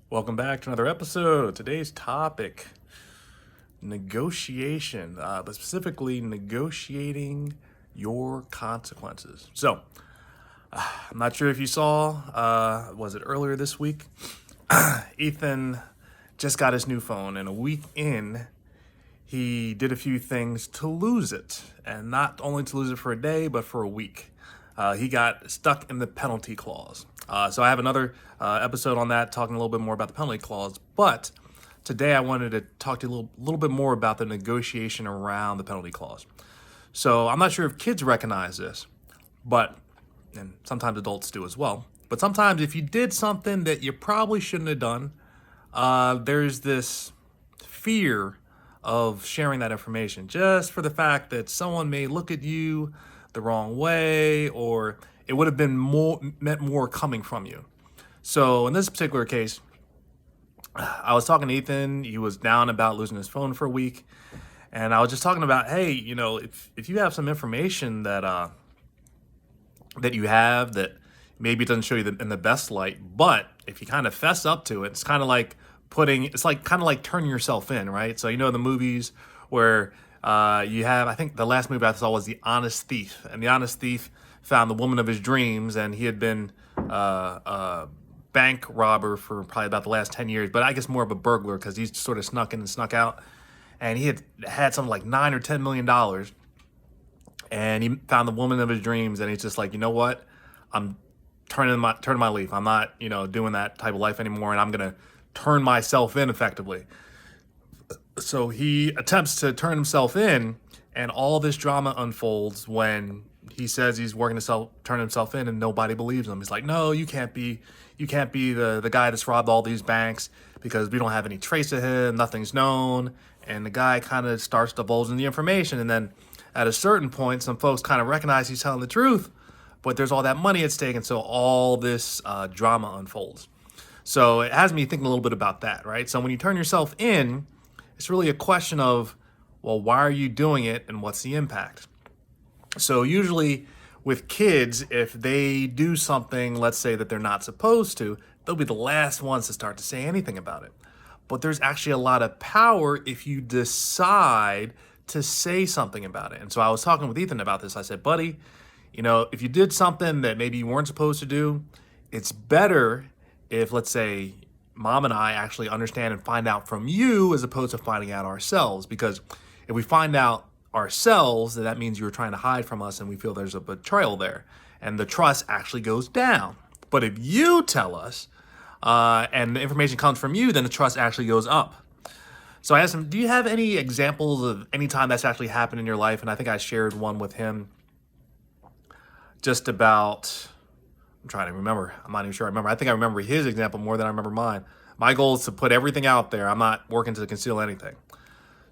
Welcome back to another episode. Today's topic, negotiation, but specifically negotiating your consequences. So, I'm not sure if you saw, was it earlier this week? Ethan just got his new phone, and a week in, he did a few things to lose it, and not only to lose it for a day, but for a week. He got stuck in the penalty clause. So I have another episode on that, talking a little bit more about the penalty clause. But today I wanted to talk to you a little bit more about the negotiation around the penalty clause. So I'm not sure if kids recognize this, and sometimes adults do as well. But sometimes if you did something that you probably shouldn't have done, there's this fear of sharing that information just for the fact that someone may look at you the wrong way, or it would have been meant more coming from you. So in this particular case, I was talking to Ethan. He was down about losing his phone for a week, and I was just talking about, hey, if you have some information that that you have that maybe it doesn't show you in the best light, but if you kind of fess up to it, it's kind of like turning yourself in, right? So the movies where you have, I think the last movie I saw was The Honest Thief, and the honest thief found the woman of his dreams, and he had been a bank robber for probably about the last 10 years, but I guess more of a burglar because he's sort of snuck in and snuck out, and he had something like $9 or $10 million, and he found the woman of his dreams, and he's just like, you know what, I'm turning my leaf. I'm not doing that type of life anymore, and I'm gonna turn myself in effectively. So he attempts to turn himself in, and all this drama unfolds when he says he's working to turn himself in, and nobody believes him. He's like, no, you can't be the guy that's robbed all these banks because we don't have any trace of him, nothing's known. And the guy kind of starts divulging the information, and then at a certain point, some folks kind of recognize he's telling the truth, but there's all that money at stake, and so all this drama unfolds. So it has me thinking a little bit about that, right? So when you turn yourself in, it's really a question of, well, why are you doing it and what's the impact? So usually with kids, if they do something, let's say that they're not supposed to, they'll be the last ones to start to say anything about it. But there's actually a lot of power if you decide to say something about it. And so I was talking with Ethan about this. I said, buddy, if you did something that maybe you weren't supposed to do, it's better if, let's say, Mom and I actually understand and find out from you as opposed to finding out ourselves. Because if we find out ourselves, then that means you're trying to hide from us, and we feel there's a betrayal there, and the trust actually goes down. But if you tell us and the information comes from you, then the trust actually goes up. So I asked him, do you have any examples of any time that's actually happened in your life? And I think I shared one with him just about, I'm trying to remember. I'm not even sure I remember. I think I remember his example more than I remember mine. My goal is to put everything out there. I'm not working to conceal anything.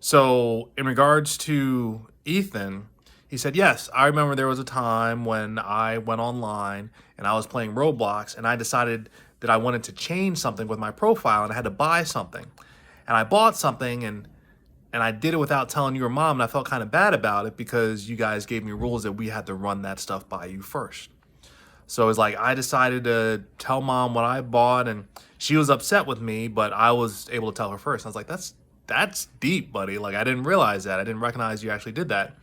So in regards to Ethan, he said, yes, I remember there was a time when I went online and I was playing Roblox, and I decided that I wanted to change something with my profile, and I had to buy something. And I bought something, and I did it without telling your mom, and I felt kind of bad about it because you guys gave me rules that we had to run that stuff by you first. So it's like I decided to tell Mom what I bought, and she was upset with me, but I was able to tell her first. I was like, that's deep, buddy. Like, I didn't realize that. I didn't recognize you actually did that.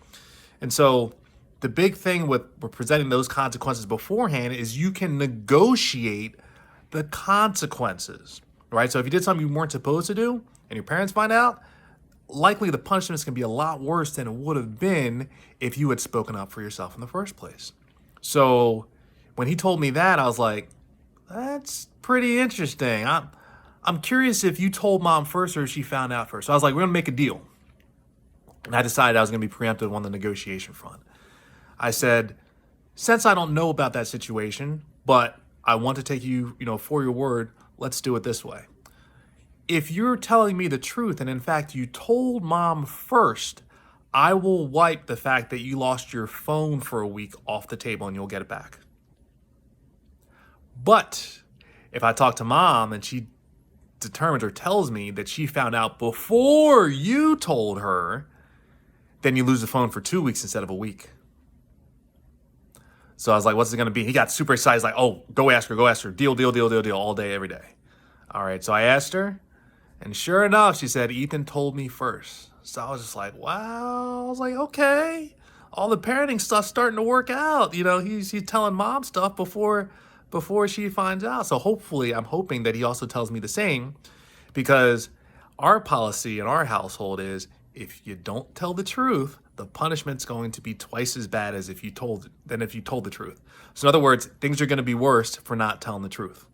And so the big thing with presenting those consequences beforehand is you can negotiate the consequences, right? So if you did something you weren't supposed to do and your parents find out, likely the punishment's going to be a lot worse than it would have been if you had spoken up for yourself in the first place. So when he told me that, I was like, that's pretty interesting. I'm curious if you told Mom first or if she found out first. So I was like, we're going to make a deal. And I decided I was going to be preemptive on the negotiation front. I said, since I don't know about that situation, but I want to take you, for your word, let's do it this way. If you're telling me the truth, and in fact you told Mom first, I will wipe the fact that you lost your phone for a week off the table, and you'll get it back. But if I talk to Mom and she determines or tells me that she found out before you told her, then you lose the phone for 2 weeks instead of a week. So I was like, what's it going to be? He got super excited. He's like, oh, go ask her. Deal, all day, every day. All right, so I asked her, and sure enough, she said, Ethan told me first. So I was just like, wow. I was like, okay. All the parenting stuff's starting to work out. You know, he's telling mom stuff before she finds out. So hopefully, I'm hoping that he also tells me the same, because our policy in our household is if you don't tell the truth, the punishment's going to be twice as bad as if you told the truth. So in other words, things are going to be worse for not telling the truth.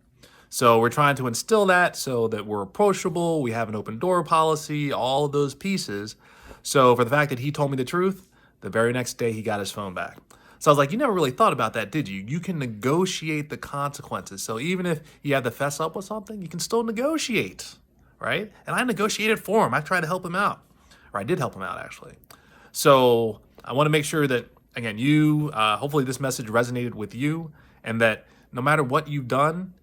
So we're trying to instill that so that we're approachable, we have an open door policy, all of those pieces. So for the fact that he told me the truth, the very next day he got his phone back. So I was like, you never really thought about that, did you? You can negotiate the consequences. So even if you have to fess up with something, you can still negotiate, right? And I negotiated for him. I tried to help him out. Or I did help him out, actually. So I want to make sure that, again, you, hopefully this message resonated with you, and that no matter what you've done,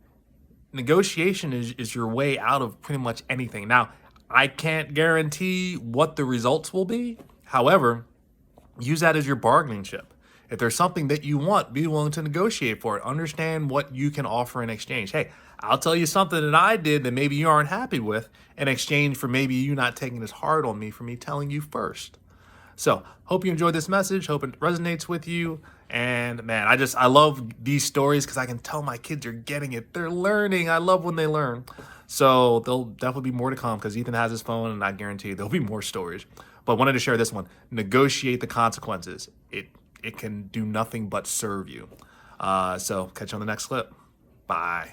negotiation is your way out of pretty much anything. Now, I can't guarantee what the results will be. However, use that as your bargaining chip. If there's something that you want, be willing to negotiate for it. Understand what you can offer in exchange. Hey, I'll tell you something that I did that maybe you aren't happy with in exchange for maybe you not taking this hard on me for me telling you first. So, hope you enjoyed this message. Hope it resonates with you. And man, I love these stories because I can tell my kids are getting it. They're learning. I love when they learn. So there'll definitely be more to come because Ethan has his phone, and I guarantee there'll be more stories. But I wanted to share this one. Negotiate the consequences. It can do nothing but serve you. So catch you on the next clip. Bye.